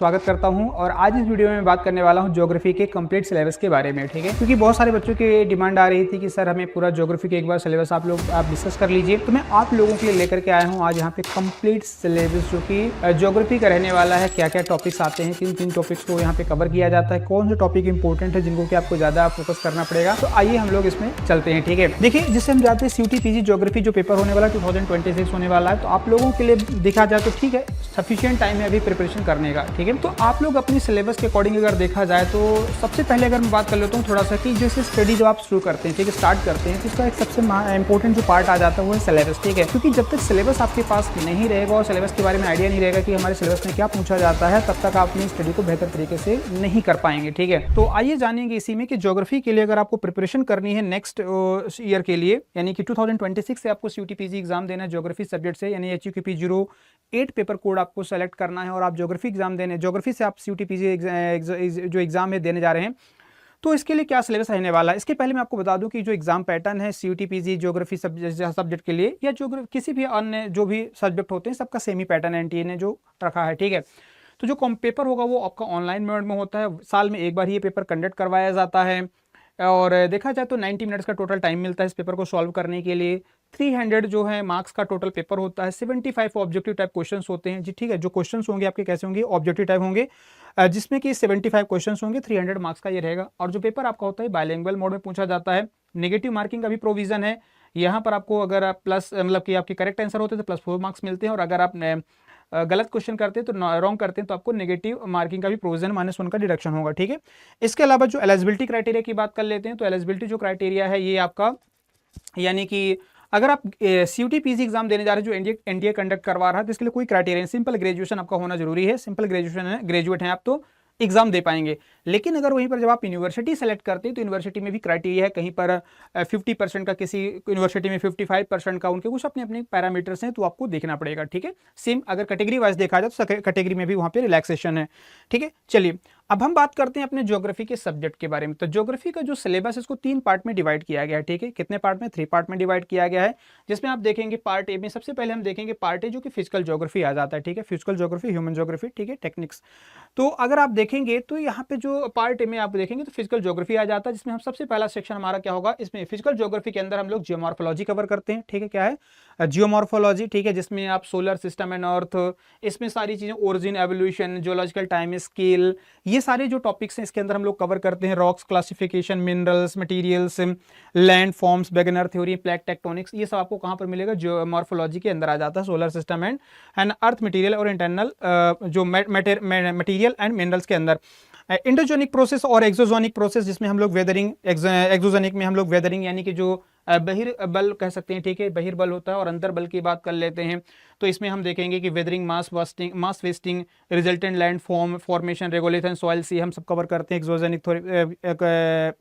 स्वागत करता हूं और आज इस वीडियो में बात करने वाला हूं ज्योग्राफी के कंप्लीट सिलेबस के बारे में। ठीक है, क्योंकि बहुत सारे बच्चों की डिमांड आ रही थी कि सर हमें पूरा ज्योग्राफी के एक बार सिलेबस आप डिस्कस कर लीजिए। तो मैं आप लोगों के लिए लेकर के आया हूं आज यहाँ पे कंप्लीट सिलेबस जो कि ज्योग्राफी का रहने वाला है। क्या क्या टॉपिक्स आते हैं, किन किन टॉपिक्स को यहाँ पे कवर किया जाता है, कौन से टॉपिक इंपॉर्टेंट है जिनको कि आपको ज्यादा फोकस करना पड़ेगा। तो आइए हम लोग इसमें चलते हैं। ठीक है, देखिए जिससे हम जाते हैं CUET PG ज्योग्राफी जो पेपर होने वाला 2026 होने वाला है। तो आप लोगों के लिए देखा जाए तो ठीक है, सफिशिएंट टाइम है अभी प्रिपरेशन करने का। ठीक है, तो आप लोग अपनी सिलेबस के अकॉर्डिंग अगर देखा जाए तो सबसे पहले अगर मैं बात कर लेता हूँ थोड़ा सा कि जैसे स्टडी जब आप शुरू करते हैं, ठीक है, स्टार्ट करते हैं, तो इसका एक सबसे इंपॉर्टेंट जो पार्ट आ जाता है वो है सिलेबस। ठीक है, क्योंकि जब तक सिलेबस आपके पास नहीं रहेगा और सिलेबस के बारे में आइडिया नहीं रहेगा कि हमारे सिलेबस में क्या पूछा जाता है, तब तक आप अपनी स्टडी को बेहतर तरीके से नहीं कर पाएंगे। ठीक है, तो आइए जानेंगे इसी में कि ज्योग्राफी के लिए अगर आपको प्रिपरेशन करनी है नेक्स्ट ईयर के लिए, यानी कि 2026 से आपको CUET PG एग्जाम देना है ज्योग्राफी सब्जेक्ट से, यानी HUQP 08 पेपर कोड आपको सेलेक्ट करना है और आप ज्योग्राफी एग्जाम देने, ज्योग्राफी से आप CUET PG जो एग्जाम है देने जा रहे हैं। तो इसके लिए क्या सिलेबस रहने वाला है, इसके पहले मैं आपको बता दूं कि जो एग्जाम पैटर्न है CUET PG ज्योग्राफी सब्जेक्ट के लिए या किसी भी अन्य जो भी सब्जेक्ट होते हैं सबका सेम ही पैटर्न NTA ने जो रखा है। ठीक है, तो जो पेपर होगा वो आपका ऑनलाइन मोड में होता है। साल में एक बार ही ये पेपर कंडक्ट करवाया जाता है और देखा जाए तो 90 मिनट्स का टोटल टाइम मिलता है इस पेपर को सॉल्व करने के लिए। 300 जो है मार्क्स का टोटल पेपर होता है। 75 ऑब्जेक्टिव टाइप क्वेश्चंस होते हैं जी। ठीक है, जो क्वेश्चंस होंगे आपके कैसे होंगे, ऑब्जेक्टिव टाइप होंगे, जिसमें कि 75 क्वेश्चंस होंगे। 300 मार्क्स का ये रहेगा और जो पेपर आपका होता है बाइलिंगुअल मोड में पूछा जाता है। नेगेटिव मार्किंग का भी प्रोविजन है यहाँ पर। आपको अगर आप प्लस मतलब कि आपके करेक्ट आंसर होते हैं तो +4 मार्क्स मिलते हैं और अगर आप गलत क्वेश्चन करते हैं तो रॉन्ग करते हैं तो आपको नेगेटिव मार्किंग का भी प्रोविजन -1 का डिडक्शन होगा। ठीक है, इसके अलावा जो एलिजिबिलिटी क्राइटेरिया की बात कर लेते हैं तो एलिजिबिलिटी जो क्राइटेरिया है ये आपका, यानी कि अगर आप CUET PG एग्जाम देने जा रहे हैं जो NTA कंडक्ट करवा रहा है तो इसके लिए कोई क्राइटेरिया, सिंपल ग्रेजुएशन आपका होना जरूरी है। सिंपल ग्रेजुएट हैं आप तो एग्जाम दे पाएंगे। लेकिन अगर वहीं पर जब आप यूनिवर्सिटी सेलेक्ट करते हैं तो यूनिवर्सिटी में भी क्राइटेरिया है, कहीं पर 50% का, किसी यूनिवर्सिटी में 55% का, उनके कुछ अपने अपने पैरामीटर्स हैं तो आपको देखना पड़ेगा। ठीक है, सेम अगर कैटेगरी वाइज देखा जाए तो कैटेगरी में भी वहाँ पे रिलैक्सेशन है। ठीक है, चलिए अब हम बात करते हैं अपने ज्योग्राफी के सब्जेक्ट के बारे में। तो ज्योग्राफी का जो सिलेबस है इसको 3 पार्ट में डिवाइड किया गया है। ठीक है, कितने पार्ट में, 3 पार्ट में डिवाइड किया गया है, जिसमें आप देखेंगे पार्ट ए में सबसे पहले हम देखेंगे पार्ट ए जो कि फिजिकल ज्योग्राफी आ जाता है। ठीक है, फिजिकल ज्योग्राफी, ह्यूमन ज्योग्राफी, ठीक है, टेक्निक्स। तो अगर आप देखेंगे तो यहाँ पे जो पार्ट ए में आप देखेंगे तो फिजिकल ज्योग्राफी आ जाता है, जिसमें हम सबसे पहला सेक्शन हमारा क्या होगा, इसमें फिजिकल ज्योग्राफी के अंदर हम लोग जियोमॉर्फोलॉजी कवर करते हैं। ठीक है, क्या है जियोमॉर्फोलॉजी। ठीक है, जिसमें आप सोलर सिस्टम एंड अर्थ, इसमें सारी चीजें, origin, evolution, geological time scale, ये सारे जो टॉपिक्स हैं इसके अंदर हम लोग कवर करते हैं। Rocks classification, minerals, materials, land forms, Wegener theory, plate tectonics, ये सब आपको कहाँ पर मिलेगा, जियोमॉर्फोलॉजी के अंदर आ जाता है। Solar system and earth material और इंटरनल जो मटेरियल एंड मिनरल्स के अंदर इंडोजेनिक प्रोसेस और एक्सोजेनिक प्रोसेस, जिसमें हम लोग वेदरिंग, एक्सोजेनिक में हम लोग वेदरिंग यानी कि जो बहिर्बल कह सकते हैं। ठीक है, बहिर्बल होता है और अंतर बल की बात कर लेते हैं तो इसमें हम देखेंगे कि weathering, mass wasting, resultant land formation, regulation, soil सी हम सब कवर करते हैं। एक्सोजेनिक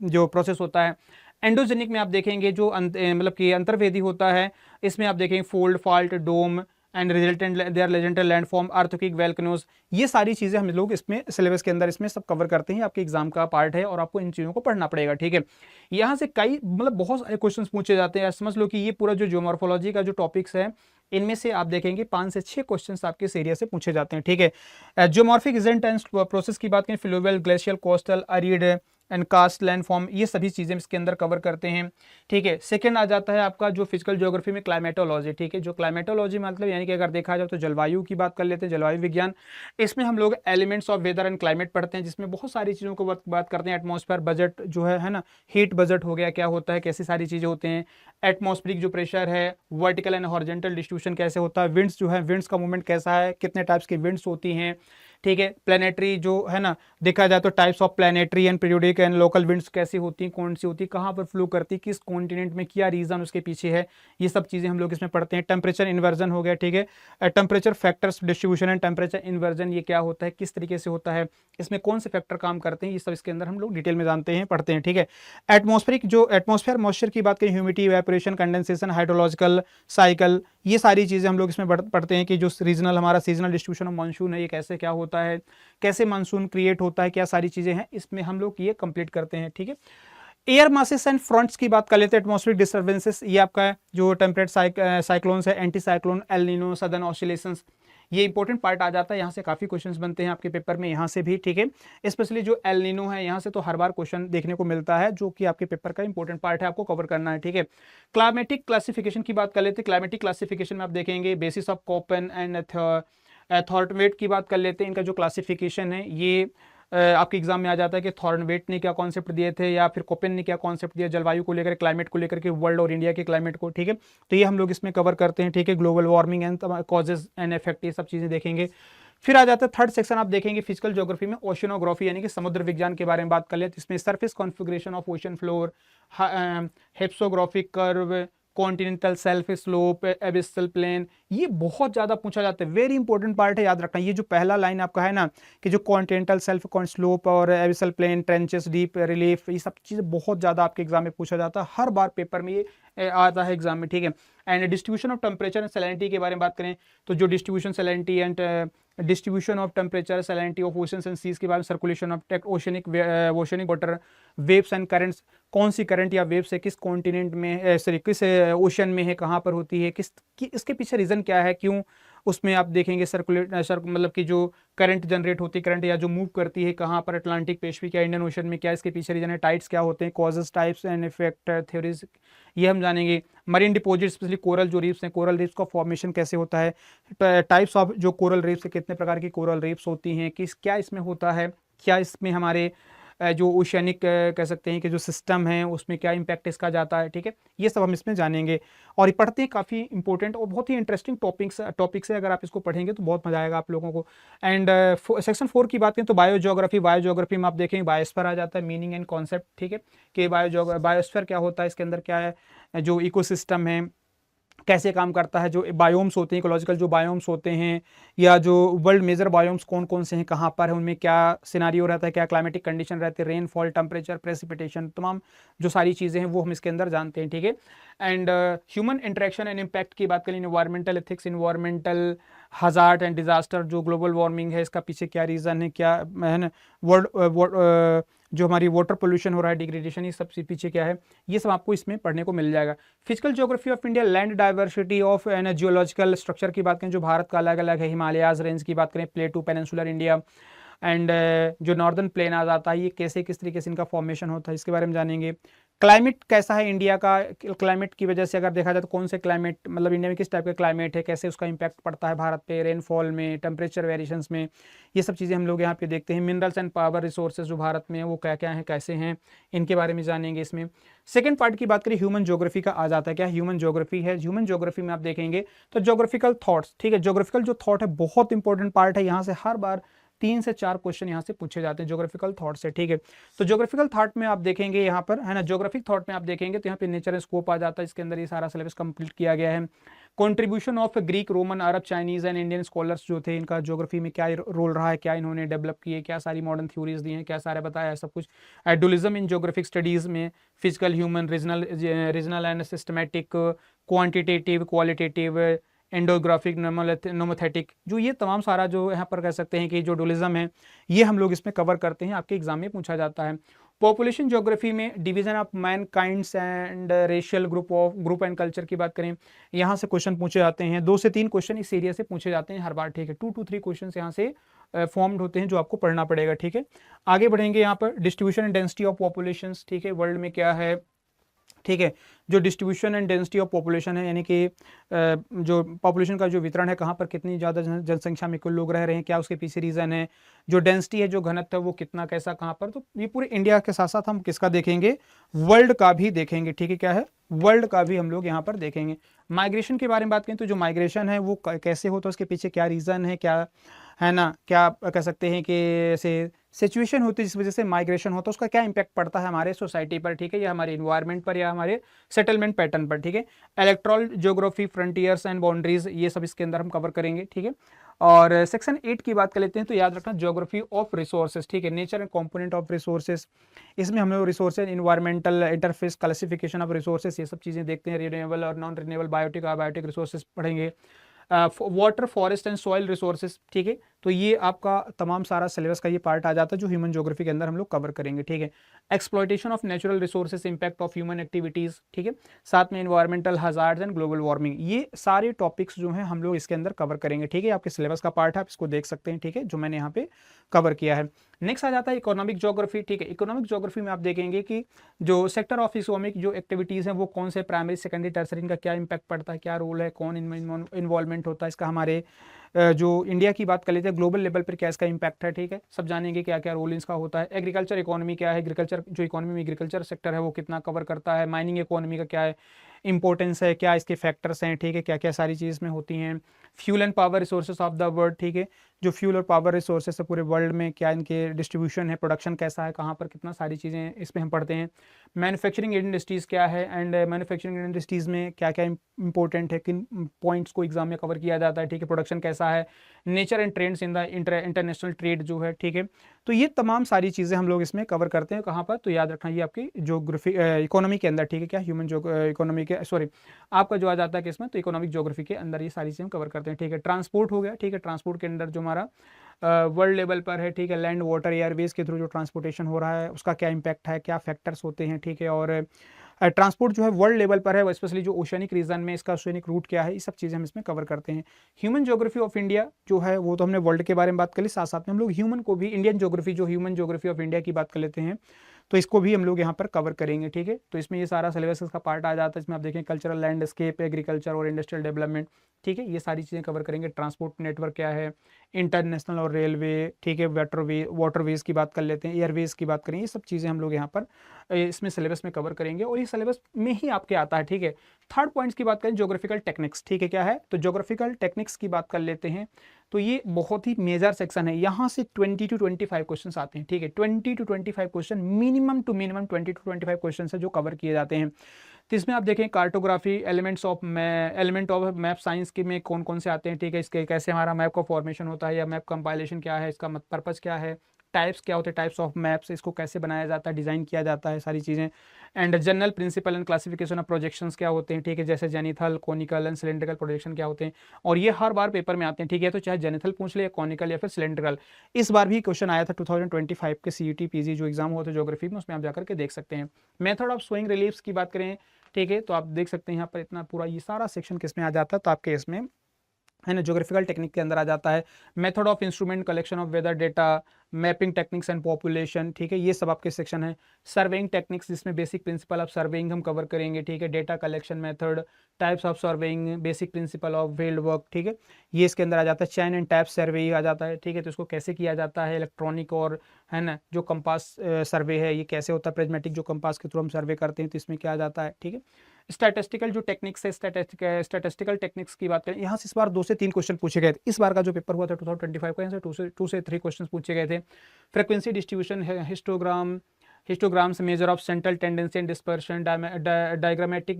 जो प्रोसेस होता है। एंडोजेनिक में आप देखेंगे जो मतलब कि अंतर्वेदी होता है, इसमें आप देखेंगे fold, fault, dome and resultant their लेजेंडल लैंडफॉर्म, अर्थक्वेक, वोल्केनोज, ये सारी चीजें हम लोग इसमें सिलेबस के अंदर इसमें सब कवर करते हैं। आपके एग्जाम का पार्ट है और आपको इन चीजों को पढ़ना पड़ेगा। ठीक है, यहाँ से कई मतलब बहुत सारे क्वेश्चंस पूछे जाते हैं। समझ लो कि ये पूरा जो जियोमॉर्फोलॉजी का जो टॉपिक्स है इनमें से आप देखेंगे 5 से 6 क्वेश्चंस आपके इस एरिया से पूछे जाते हैं। ठीक है, जियोमॉर्फिक इजेंट एंड प्रोसेस की बात करें, fluvial, glacial, coastal, arid and cast landform, ये सभी चीजें इसके अंदर कवर करते हैं। ठीक है, सेकंड आ जाता है आपका जो फिजिकल ज्योग्राफी में क्लाइमेटोलॉजी। ठीक है, जो क्लाइमेटोलॉजी मतलब यानी कि अगर देखा जाए तो जलवायु की बात कर लेते हैं, जलवायु विज्ञान। इसमें हम लोग elements of weather and climate पढ़ते हैं, जिसमें बहुत सारी चीजों को बात करते हैं। एटमॉस्फेयर बजट जो है ना, हीट बजट हो गया, क्या होता है, कैसी सारी चीजें होते हैं। एटमॉस्फेरिक जो प्रेशर है, वर्टिकल एंड हॉरिजॉन्टल डिस्ट्रीब्यूशन कैसे होता है, विंड्स जो है, विंड्स का मूवमेंट कैसा है, कितने टाइप्स की विंड्स होती हैं। ठीक है, प्लानिटरी जो है ना, देखा जाए तो types of planetary and periodic and local winds कैसी होती हैं, कौन सी होती है, कहाँ पर फ्लो करती है, किस कॉन्टिनेंट में, क्या रीजन उसके पीछे है, ये सब चीजें हम लोग इसमें पढ़ते हैं। टेम्परेचर इन्वर्जन हो गया। ठीक है, temperature factors distribution and temperature inversion, ये क्या होता है, किस तरीके से होता है, इसमें कौन से फैक्टर काम करते हैं, ये सब इसके अंदर हम लोग डिटेल में जानते हैं, पढ़ते हैं। ठीक है, एटमॉस्फेरिक जो एटमॉस्फेयर मॉइस्चर की बात करें, humidity, evaporation, condensation, hydrological cycle, ये सारी चीजें हम लोग इसमें पढ़ते हैं कि जो रीजनल हमारा सीजनल डिस्ट्रीब्यूशन ऑफ मानसून है ये कैसे क्या होता है, कैसे मानसून क्रिएट होता है, क्या सारी चीजें हैं इसमें हम लोग ये कंप्लीट करते हैं। ठीक है, एयर मासेस एंड फ्रंट्स की बात कर लेते हैं। एटमॉस्फेरिक डिस्टर्बेंसेस, ये आपका जो टेम्परेट साइक्लोन्स है, anti cyclone, El Nino, southern oscillations, ये इंपॉर्टेंट पार्ट आ जाता है, यहाँ से काफी क्वेश्चंस बनते हैं आपके पेपर में, यहाँ से भी, ठीक है। स्पेशली जो एल नीनो है, यहाँ से तो हर बार क्वेश्चन देखने को मिलता है, जो कि आपके पेपर का इंपॉर्टेंट पार्ट है, आपको कवर करना है, ठीक है। क्लाइमेटिक क्लासिफिकेशन की बात कर लेते हैं। क्लाइमेटिक क्लासिफिकेशन में आप देखेंगे बेसिस ऑफ कोपेन एंड थॉर्नवेट की बात कर लेते हैं। इनका जो क्लासिफिकेशन है ये आपके एग्जाम में आ जाता है कि थॉर्नवेट ने क्या कॉन्सेप्ट दिए थे या फिर कोपेन ने क्या कॉन्सेप्ट दिया जलवायु को लेकर, क्लाइमेट को लेकर के, वर्ल्ड और इंडिया के क्लाइमेट को, ठीक है। तो ये हम लोग इसमें कवर करते हैं, ठीक है। Global warming and causes and effect, ये सब चीजें देखेंगे। फिर आ जाता है थर्ड सेक्शन, आप देखेंगे फिजिकल ज्योग्राफी में ओशनोग्राफी यानी कि समुद्र विज्ञान के बारे में बात कर ले, इसमें surface configuration of ocean floor, hypsographic curve, continental shelf slope, abyssal plain, ये बहुत ज्यादा पूछा जाता है, वेरी इंपॉर्टेंट पार्ट है, याद रखना। ये जो पहला लाइन आपका है ना कि जो कॉन्टिनेंटल सेल्फ स्लोप और abyssal plain, trenches, deep relief, ये सब चीजें बहुत ज्यादा आपके एग्जाम में पूछा जाता है, हर बार पेपर में ये आता है एग्जाम में, ठीक है। And distribution of temperature and salinity के बारे में बात करें तो जो distribution salinity and distribution of temperature salinity of oceans and seas के बारे में, circulation of oceanic water waves and currents, कौन सी करंट या वेव्स है, किस कॉन्टिनेंट में, सॉरी किस ओशन में है, कहाँ पर होती है, इसके पीछे रीजन क्या है, क्यों उसमें आप देखेंगे मतलब कि जो करंट जनरेट होती है, करंट या जो मूव करती है, कहाँ पर, अटलांटिक, पैसिफिक या इंडियन ओशन में, क्या इसके पीछे रीजन है, टाइड्स क्या होते हैं, causes, types and effect theories, ये हम जानेंगे। मरीन डिपोजिट स्पेशली कोरल जो रीफ्स हैं, कोरल रीफ्स का फॉर्मेशन कैसे होता है, टाइप्स ऑफ जो कोरल रीफ्स है, कितने प्रकार की कोरल रीफ्स होती हैं, किस क्या इसमें होता है, क्या इसमें हमारे जो ओशियनिक कह सकते हैं कि जो सिस्टम है उसमें क्या इंपैक्ट इसका जाता है, ठीक है। ये सब हम इसमें जानेंगे और ये पढ़ते हैं, काफ़ी इंपॉर्टेंट और बहुत ही इंटरेस्टिंग टॉपिक्स है, अगर आप इसको पढ़ेंगे तो बहुत मजा आएगा आप लोगों को। एंड सेक्शन 4 की बात करें तो बायोजियोग्राफी में आप देखेंगे बायोस्फीयर आ जाता है, मीनिंग एंड कॉन्सेप्ट, ठीक है, कि बायोस्फीयर क्या होता है, इसके अंदर क्या है, जो इकोसिस्टम है कैसे काम करता है, जो बायोम्स होते हैं, इकोलॉजिकल जो बायोम्स होते हैं, या जो वर्ल्ड मेजर बायोम्स कौन कौन से हैं, कहाँ पर है, उनमें क्या सिनारियो रहता है, क्या क्लाइमेटिक कंडीशन रहते हैं, रेनफॉल, टेम्परेचर, प्रेसिपिटेशन, तमाम जो सारी चीज़ें हैं वो हम इसके अंदर जानते हैं, ठीक है। And human interaction and impact की बात करें, environmental ethics, environmental hazard and disaster, जो ग्लोबल वार्मिंग है इसका पीछे क्या रीज़न है, क्या है ना, वर्ल्ड जो हमारी वाटर पोल्यूशन हो रहा है, डिग्रेडेशन, ये सबसे पीछे क्या है, ये सब आपको इसमें पढ़ने को मिल जाएगा। Physical geography of India, land diversity of geological structure की बात करें, जो भारत का अलग अलग है, हिमालयाज रेंज की बात करें, प्लेटू, पेनिनसुलर इंडिया एंड जो नॉर्दर्न प्लेन आ जाता है, ये कैसे किस तरीके से इनका फॉर्मेशन होता है, इसके बारे में जानेंगे। क्लाइमेट कैसा है इंडिया का, क्लाइमेट की वजह से अगर देखा जाए तो कौन से क्लाइमेट, मतलब इंडिया में किस टाइप का क्लाइमेट है, कैसे उसका इंपैक्ट पड़ता है भारत पे, रेनफॉल में, टेम्परेचर वेरिएशंस में, ये सब चीज़ें हम लोग यहाँ पे देखते हैं। मिनरल्स एंड पावर रिसोर्सेज जो भारत में है वो क्या क्या है, कैसे हैं, इनके बारे में जानेंगे इसमें। सेकंड पार्ट की बात करें, ह्यूमन ज्योग्राफी का आ जाता है, क्या ह्यूमन ज्योग्राफी है। ह्यूमन ज्योग्राफी में आप देखेंगे तो ज्योग्राफिकल थॉट्स, ठीक है, ज्योग्राफिकल जो थॉट है बहुत इंपॉर्टेंट पार्ट है, यहाँ से हर बार 3 से 4 क्वेश्चन यहाँ से पूछे जाते हैं ज्योग्राफिकल थॉट से, ठीक है। तो ज्योग्राफिकल थॉट में आप देखेंगे यहाँ पर है ना, ज्योग्राफिक थॉट में आप देखेंगे तो यहाँ पे नेचर एंड स्कोप आ जाता है, इसके अंदर ये सारा सिलेबस कंप्लीट किया गया है। Contribution of Greek, Roman, Arab, Chinese and Indian scholars जो थे, इनका ज्योग्राफी में क्या रोल रहा है, क्या इन्होंने डेवलप किए, क्या सारी मॉडर्न थ्योरीज दी हैं, क्या सारा बताया है, सब कुछ। डुअलिज्म इन ज्योग्राफिक स्टडीज में physical, human, regional and systematic, quantitative, qualitative, idiographic, nomothetic, जो ये तमाम सारा जो यहाँ पर कह सकते हैं कि जो डुअलिज्म है ये हम लोग इसमें कवर करते हैं, आपके एग्जाम में पूछा जाता है। पॉपुलेशन ज्योग्राफी में division of man kinds and racial group and culture की बात करें, यहाँ से क्वेश्चन पूछे जाते हैं, 2 से 3 क्वेश्चन इस एरिया से पूछे जाते हैं हर बार, ठीक है। 2 to 3 क्वेश्चन यहाँ से फॉर्म्ड होते हैं जो आपको पढ़ना पड़ेगा, ठीक है। आगे बढ़ेंगे यहाँ पर distribution and density of population, ठीक है, वर्ल्ड में क्या है, ठीक है, जो distribution and density of population है, यानी कि जो पॉपुलेशन का जो वितरण है, कहाँ पर कितनी ज़्यादा जनसंख्या में कुल लोग रह रहे हैं, क्या उसके पीछे रीज़न है, जो डेंसिटी है, जो घनत्व है वो कितना कैसा कहाँ पर, तो ये पूरे इंडिया के साथ साथ हम किसका देखेंगे, वर्ल्ड का भी देखेंगे, ठीक है, क्या है, वर्ल्ड का भी हम लोग यहाँ पर देखेंगे। माइग्रेशन के बारे में बात करें तो जो माइग्रेशन है वो कैसे होता है, उसके पीछे क्या रीज़न है, क्या है ना, क्या कह सकते हैं कि ऐसे सिचुएशन होती है जिस वजह से माइग्रेशन होता है, उसका क्या इंपैक्ट पड़ता है हमारे सोसाइटी पर, ठीक है, या हमारे इन्वायरमेंट पर, या हमारे सेटलमेंट पैटर्न पर, ठीक है। Electoral geography, frontiers and boundaries, ये सब इसके अंदर हम कवर करेंगे, ठीक है। और सेक्शन 8 की बात कर लेते हैं तो याद रखना ज्योग्राफी ऑफ रिसोर्सेज, ठीक है, nature and component of resources, इसमें हम लोग resources, environmental interface, classification of resources, ये सब चीज़ें देखते हैं। रिन्यूएबल और non renewable, biotic, abiotic resources पढ़ेंगे। Water, forest and soil resources, ठीक है, तो ये आपका तमाम सारा सिलेबस का ये पार्ट आ जाता है जो ह्यूमन ज्योग्राफी के अंदर हम लोग कवर करेंगे, ठीक है। Exploitation of natural resources, impact of human activities, ठीक है, साथ में environmental hazards and global warming, ये सारे टॉपिक्स जो हैं हम लोग इसके अंदर कवर करेंगे, ठीक है। आपके सिलेबस का पार्ट है, आप इसको देख सकते हैं, ठीक है, जो मैंने यहाँ पे कवर किया है। नेक्स्ट आ जाता है इकोनॉमिक ज्योग्राफी, ठीक है। इकोनॉमिक ज्योग्राफी में आप देखेंगे कि जो सेक्टर ऑफ इकोनॉमिक जो एक्टिविटीज हैं वो कौन से, प्राइमरी सेकेंडरी टर्सरी, इनका क्या इंपैक्ट पड़ता है, क्या रोल है, कौन इनमें इन्वॉल्वमेंट होता है इसका, हमारे जो इंडिया की बात कर लेते हैं ग्लोबल लेवल पर क्या इसका इंपैक्ट है, ठीक है, सब जानेंगे क्या क्या रोल इसका होता है। एग्रीकल्चर इकोनॉमी क्या है, एग्रीकल्चर जो इकोनॉमी में एग्रीकल्चर सेक्टर है वो कितना कवर करता है, माइनिंग इकोनॉमी का क्या है इंपॉर्टेंस है, क्या इसके फैक्टर्स हैं, ठीक है, क्या क्या सारी चीज़ में होती हैं। Fuel and power resources of the world, ठीक है, जो फ्यूल और पावर रिसोर्सेज है पूरे वर्ल्ड में क्या इनके डिस्ट्रीब्यूशन है, प्रोडक्शन कैसा है, कहाँ पर कितना सारी चीज़ें इसमें हम पढ़ते हैं। मैन्युफैक्चरिंग इंडस्ट्रीज़ क्या है एंड मैन्युफैक्चरिंग इंडस्ट्रीज़ में क्या क्या इंपॉर्टेंट है, किन पॉइंट्स को एग्जाम में कवर किया जाता है, ठीक है, प्रोडक्शन कैसा है, nature and trends in the international trade जो है, ठीक है। तो ये तमाम सारी चीज़ें हम लोग इसमें कवर करते हैं, कहाँ पर, तो याद रखना ये आपकी ज्योग्राफी इकोनॉमी के अंदर, ठीक है, क्या ह्यूमन इकोनॉमी के सॉरी आपका जो आ जाता है किसमें, तो इकोनॉमिक ज्योग्राफी के अंदर ये सारी चीज़ें हम कवर करते हैं, ठीक है। ट्रांसपोर्ट हो गया, ठीक है, ट्रांसपोर्ट के अंदर जो हमारा वर्ल्ड लेवल पर है, ठीक है, लैंड वाटर एयरवेज के थ्रू जो ट्रांसपोर्टेशन हो रहा है उसका क्या इंपैक्ट है, क्या फैक्टर्स होते हैं, ठीक है। और ट्रांसपोर्ट जो है वर्ल्ड लेवल पर है, स्पेशली जो ओशियनिक रीजन में इसका ओशियनिक रूट क्या है, ये सब चीज़ें हम इसमें कवर करते हैं। ह्यूमन ज्योग्राफी ऑफ इंडिया जो है वो तो हमने वर्ल्ड के बारे में बात कर ली, साथ साथ में हम लोग ह्यूमन को भी, इंडियन ज्योग्राफी जो ह्यूमन ज्योग्राफी ऑफ इंडिया की बात कर लेते हैं, तो इसको भी हम लोग यहाँ पर कवर करेंगे, ठीक है। तो इसमें ये सारा सिलेबस का पार्ट आ जाता है, इसमें आप देखें कल्चरल लैंडस्केप, एग्रीकल्चर और इंडस्ट्रियल डेवलपमेंट, ठीक है, ये सारी चीज़ें कवर करेंगे। ट्रांसपोर्ट नेटवर्क क्या है, इंटरनेशनल और रेलवे, ठीक है, वाटरवेज की बात कर लेते हैं, एयरवेज की बात करें, ये सब चीज़ें हम लोग यहाँ पर इसमें सिलेबस में कवर करेंगे और ये सिलेबस में ही आपके आता है, ठीक है। थर्ड पॉइंट्स की बात करें ज्योग्राफिकल टेक्निक्स, ठीक है, क्या है, तो ज्योग्राफिकल टेक्निक्स की बात कर लेते हैं। तो ये बहुत ही मेजर सेक्शन है, यहाँ से 20 to 25 क्वेश्चन आते हैं, ठीक है, 20 to 25 question, minimum to minimum 20 to 25 question है जो कवर किए जाते हैं। तो इसमें आप देखें cartography, element of map science के में कौन कौन से आते हैं, ठीक है, इसके कैसे हमारा मैप का फॉर्मेशन होता है या मैप कंपाइलेशन क्या है, इसका पर्पस क्या है, टाइप्स क्या होते हैं, टाइप्स ऑफ मैप्स, इसको कैसे बनाया जाता है, डिज़ाइन किया जाता है, सारी चीज़ें। And general principle and classification of projections क्या होते हैं, ठीक है, जैसे जेनिथल, कॉनिकल एंड सिलेंड्रिकल प्रोजेक्शन क्या होते हैं, और ये हर बार पेपर में आते हैं, ठीक है, तो चाहे जेनिथल पूछ ले या कॉनिकल या फिर सिलेंड्रिकल। इस बार भी क्वेश्चन आया था 2025 के CUT PG जो एग्जाम हुआ था ज्योग्राफी में, उसमें आप जाकर के देख सकते हैं। मेथड ऑफ शोइंग रिलीफ्स की बात करें, ठीक है, तो आप देख सकते हैं यहाँ पर इतना पूरा ये सारा सेक्शन किस में आ जाता है, तो आपके इसमें है ना ज्योग्राफिकल टेक्निक के अंदर आ जाता है। Method of instrument collection of weather data, mapping techniques and population, ठीक है, ये सब आपके सेक्शन है। सर्वेइंग टेक्निक्स, जिसमें बेसिक प्रिंसिपल ऑफ सर्वेइंग हम कवर करेंगे, ठीक है, data collection method, types of surveying, basic principle of field work, ठीक है, ये इसके अंदर आ जाता है। चैन एंड टैप सर्वे आ जाता है, ठीक है, तो इसको कैसे किया जाता है, इलेक्ट्रॉनिक और है ना जो कंपास सर्वे है ये कैसे होता है, प्रिज्मेटिक जो कंपास के थ्रू हम सर्वे करते हैं, तो इसमें क्या आ जाता है, ठीक है। स्टैटिस्टिकल जो टेक्निक्स है, स्टैटिस्टिकल टेक्निक्स की बात करें, यहाँ से इस बार 2 से 3 क्वेश्चन पूछे गए थे। इस बार का जो पेपर हुआ था 2025 का, यहाँ से 2 से 3 क्वेश्चन पूछे गए थे। Frequency distribution, histograms, measure of central tendency and dispersion, diagrammatic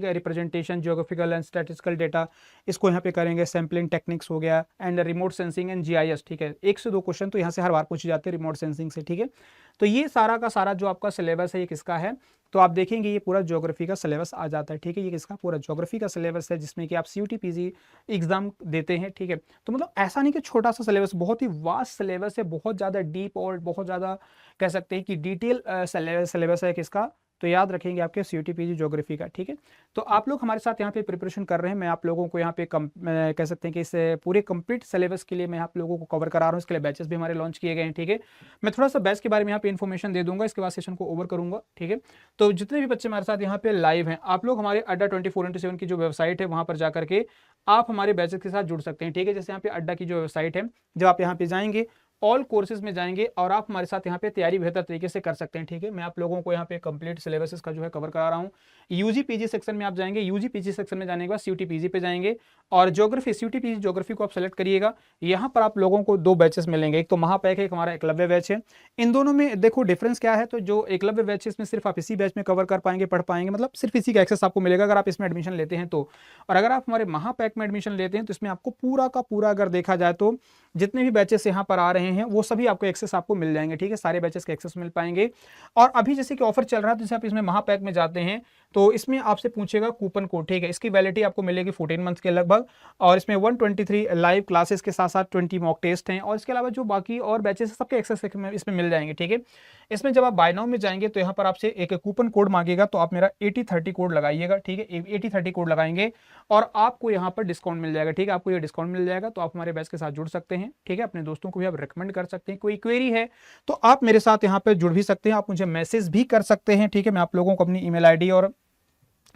representation, geographical and statistical data, इसको यहाँ पे करेंगे। सैम्पलिंग टेक्निक्स हो गया, and remote sensing and GIS, ठीक है, 1 से 2 क्वेश्चन तो यहाँ से हर बार पूछे जाते हैं रिमोट सेंसिंग से, ठीक है। तो ये सारा का सारा जो आपका सिलेबस है ये किसका है, तो आप देखेंगे ये पूरा ज्योग्राफी का सिलेबस आ जाता है, ठीक है, ये किसका पूरा ज्योग्राफी का सिलेबस है जिसमें कि आप CUT PG एग्जाम देते हैं, ठीक है। तो मतलब ऐसा नहीं कि छोटा सा सिलेबस, बहुत ही वास्ट सिलेबस है, बहुत ज़्यादा डीप और बहुत ज़्यादा कह सकते हैं कि डिटेल सिलेबस है किसका, तो याद रखेंगे आपके CUT PG ज्योग्राफी का, ठीक है। तो आप लोग हमारे साथ यहाँ पे प्रिपरेशन कर रहे हैं, मैं आप लोगों को यहाँ पे कह सकते हैं कि इस पूरे कंप्लीट सिलेबस के लिए मैं आप लोगों को कवर करा रहा हूँ, इसके लिए बैचेस भी हमारे लॉन्च किए गए हैं, ठीक है। मैं थोड़ा सा बैच के बारे में यहाँ पे इन्फॉर्मेशन दे दूंगा, इसके बाद सेशन को ओवर करूंगा, ठीक है। तो जितने भी बच्चे हमारे साथ यहाँ पे लाइव हैं, आप लोग हमारे अड्डा 24/7 की जो वेबसाइट है वहाँ पर जाकर के आप हमारे बैचेस के साथ जुड़ सकते हैं, ठीक है। जैसे यहाँ पे अड्डा की जो वेबसाइट है, जब आप यहाँ पे जाएंगे ऑल कोर्सेज में जाएंगे और आप हमारे साथ यहाँ पे तैयारी बेहतर तरीके से कर सकते हैं, ठीक है। मैं आप लोगों को यहाँ पे कंप्लीट सिलेबस का जो है कवर करा रहा हूँ। UG PG सेक्शन में आप जाएंगे, UG PG सेक्शन में जाने के बाद CUT PG पे जाएंगे और ज्योग्राफी CUT PG ज्योग्राफी को आप सेलेक्ट करिएगा। यहाँ पर आप लोगों को 2 बैचेस मिलेंगे, एक तो महापैक है, एक हमारा एकलव्य बैच है। इन दोनों में देखो डिफरेंस क्या है, तो जो एकलव्य बैच है इसमें सिर्फ आप इसी बैच में कवर कर पाएंगे, पढ़ पाएंगे, मतलब सिर्फ इसी का एक्सेस आपको मिलेगा अगर आप इसमें एडमिशन लेते हैं तो। और अगर आप हमारे महापैक में एडमिशन लेते हैं तो इसमें आपको पूरा का पूरा अगर देखा जाए तो जितने भी बैचेस यहाँ पर आ रहे हैं वो सभी आपको एक्सेस आपको मिल जाएंगे, ठीक है, सारे बैचेस के एक्सेस मिल पाएंगे। और अभी जैसे कि ऑफर चल रहा है, तो जैसे आप इसमें महापैक में जाते हैं तो इसमें आपसे पूछेगा कूपन कोड, ठीक है, इसकी वैलिडिटी आपको मिलेगी 14 मंथ्स के लगभग। और इसमें 123 लाइव क्लासेस के साथ साथ 20 मॉक टेस्ट हैं, और इसके अलावा जो बाकी और बैचेस हैं सबके एक्सेस इसमें मिल जाएंगे, ठीक है। इसमें जब आप बाय नाउ में जाएंगे तो यहाँ पर आपसे एक कूपन कोड मांगेगा, तो आप मेरा 8030 कोड लगाइएगा, ठीक है, 8030 कोड लगाएंगे और आपको यहाँ पर डिस्काउंट मिल जाएगा, ठीक है, आपको ये डिस्काउंट मिल जाएगा। तो आप हमारे बैच के साथ जुड़ सकते हैं, ठीक है, अपने दोस्तों को भी आप रिकमेंड कर सकते हैं। कोई क्वेरी है तो आप मेरे साथ यहाँ पर जुड़ भी सकते हैं, आप मुझे मैसेज भी कर सकते हैं, ठीक है। मैं आप लोगों को अपनी ईमेल आईडी और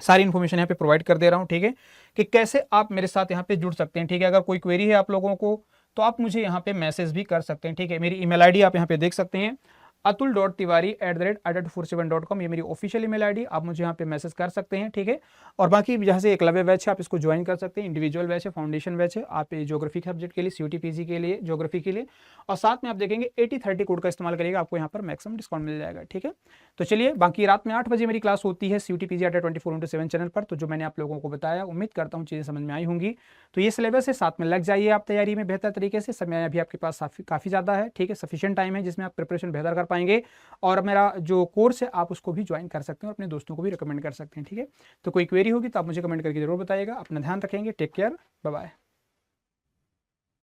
सारी इन्फॉर्मेशन यहाँ पे प्रोवाइड कर दे रहा हूँ, ठीक है, कि कैसे आप मेरे साथ यहाँ पे जुड़ सकते हैं, ठीक है। अगर कोई क्वेरी है आप लोगों को तो आप मुझे यहाँ पे मैसेज भी कर सकते हैं, ठीक है। मेरी ईमेल आईडी आप यहाँ पे देख सकते हैं, atul.tiwari@idit47.com, ये मेरी ऑफिशियल ईमेल आईडी, आप मुझे यहाँ पे मैसेज कर सकते हैं, ठीक है। और बाकी जहाँ से एकलव्य बैच है आप इसको ज्वाइन कर सकते हैं, इंडिविजुअल बैच है, फाउंडेशन बैच है, आप ज्योग्राफी के सब्जेक्ट के लिए, CUT PG के लिए, ज्योग्राफी के लिए, और साथ में आप देखेंगे 8030 कोड का इस्तेमाल करिएगा, आपको यहाँ पर मैक्सिमम डिस्काउंट मिल जाएगा, ठीक है। तो चलिए, बाकी रात में 8 बजे मेरी क्लास होती है CUT PG 24/7 चैनल पर। तो जो मैंने आप लोगों को बताया, उम्मीद करता हूँ चीज़ें समझ में आई होंगी। तो ये सिलेबस है, साथ में लग जाइए आप तैयारी में बेहतर तरीके से। समय अभी आपके पास काफ़ी ज़्यादा है, ठीक है, सफिशिएंट टाइम है जिसमें आप प्रिपरेशन बेहतर कर पाएंगे। और मेरा जो कोर्स है आप उसको भी ज्वाइन कर सकते हैं और अपने दोस्तों को भी रिकमेंड कर सकते हैं, ठीक है। तो कोई क्वेरी होगी तो आप मुझे कमेंट करके जरूर बताइएगा। अपना ध्यान रखेंगे, टेक केयर, बाय बाय।